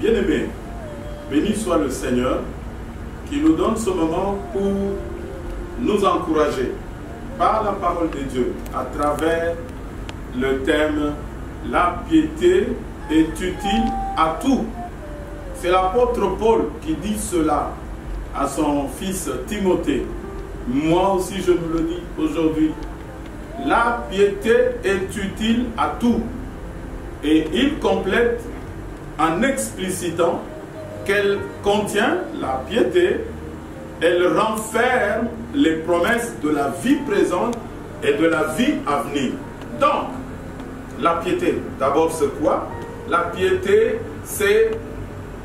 Bien-aimés, béni soit le Seigneur qui nous donne ce moment pour nous encourager par la parole de Dieu à travers le thème « La piété est utile à tout ». C'est l'apôtre Paul qui dit cela à son fils Timothée. Moi aussi je nous le dis aujourd'hui. La piété est utile à tout. Et il complète en explicitant qu'elle contient la piété, elle renferme les promesses de la vie présente et de la vie à venir. Donc, la piété, d'abord c'est quoi? La piété, c'est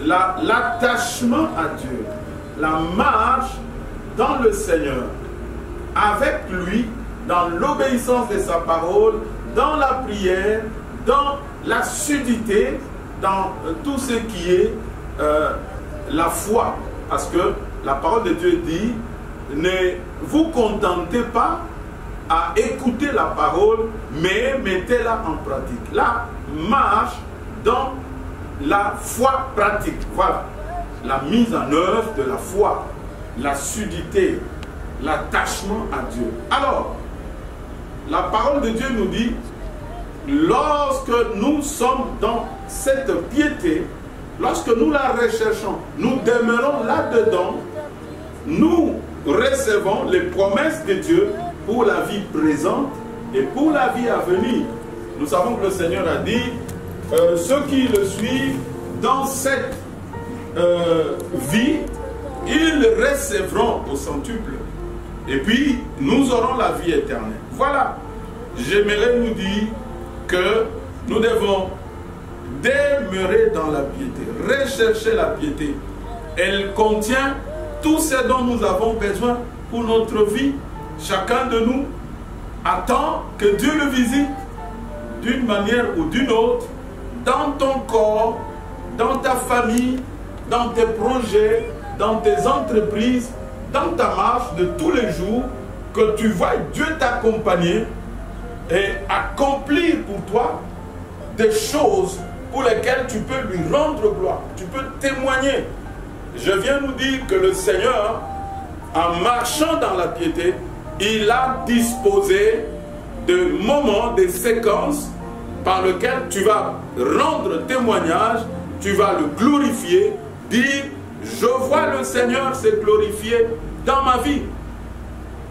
l'attachement à Dieu, la marche dans le Seigneur, avec lui, dans l'obéissance de sa parole, dans la prière, dans la sudité, dans tout ce qui est la foi. Parce que la parole de Dieu dit, ne vous contentez pas à écouter la parole, mais mettez-la en pratique. La marche dans la foi pratique. Voilà. La mise en œuvre de la foi, la sudité, l'attachement à Dieu. Alors, la parole de Dieu nous dit, lorsque nous sommes dans cette piété, lorsque nous la recherchons, nous demeurons là-dedans, nous recevons les promesses de Dieu pour la vie présente et pour la vie à venir. Nous savons que le Seigneur a dit, ceux qui le suivent dans cette vie, ils recevront au centuple. Et puis, nous aurons la vie éternelle. Voilà. J'aimerais nous dire que nous devons demeurer dans la piété, rechercher la piété. Elle contient tout ce dont nous avons besoin pour notre vie. Chacun de nous attend que Dieu le visite d'une manière ou d'une autre, dans ton corps, dans ta famille, dans tes projets, dans tes entreprises, dans ta marche de tous les jours, que tu vois Dieu t'accompagner et accomplir pour toi des choses pour lesquelles tu peux lui rendre gloire, tu peux témoigner. Je viens nous dire que le Seigneur, en marchant dans la piété, il a disposé de moments, de séquences par lesquelles tu vas rendre témoignage, tu vas le glorifier, dire je vois le Seigneur se glorifier dans ma vie,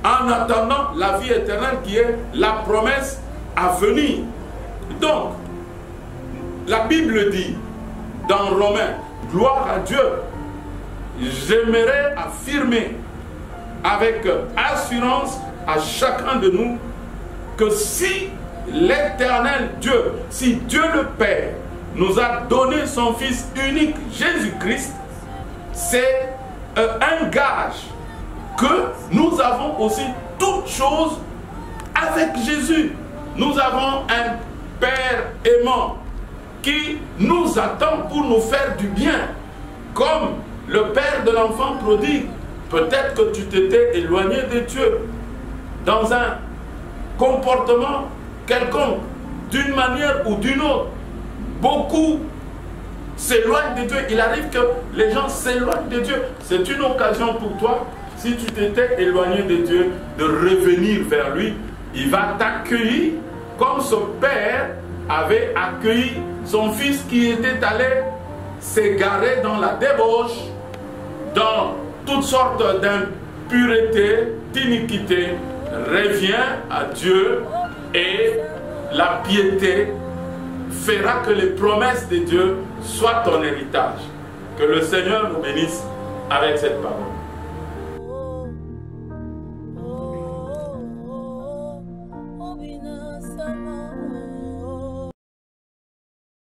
en attendant la vie éternelle qui est la promesse à venir. Donc, la Bible dit dans Romains, gloire à Dieu, j'aimerais affirmer avec assurance à chacun de nous que si l'éternel Dieu, si Dieu le Père nous a donné son Fils unique, Jésus-Christ, c'est un gage que nous avons aussi toutes choses avec Jésus. Nous avons un Père aimant qui nous attend pour nous faire du bien, comme le Père de l'enfant prodigue. Peut-être que tu t'étais éloigné de Dieu dans un comportement quelconque, d'une manière ou d'une autre. Beaucoup s'éloignent de Dieu. Il arrive que les gens s'éloignent de Dieu. C'est une occasion pour toi, si tu t'étais éloigné de Dieu, de revenir vers lui. Il va t'accueillir comme son Père avait accueilli son fils qui était allé s'égarer dans la débauche, dans toutes sortes d'impuretés, d'iniquités. Reviens à Dieu et la piété fera que les promesses de Dieu soient ton héritage. Que le Seigneur nous bénisse avec cette parole.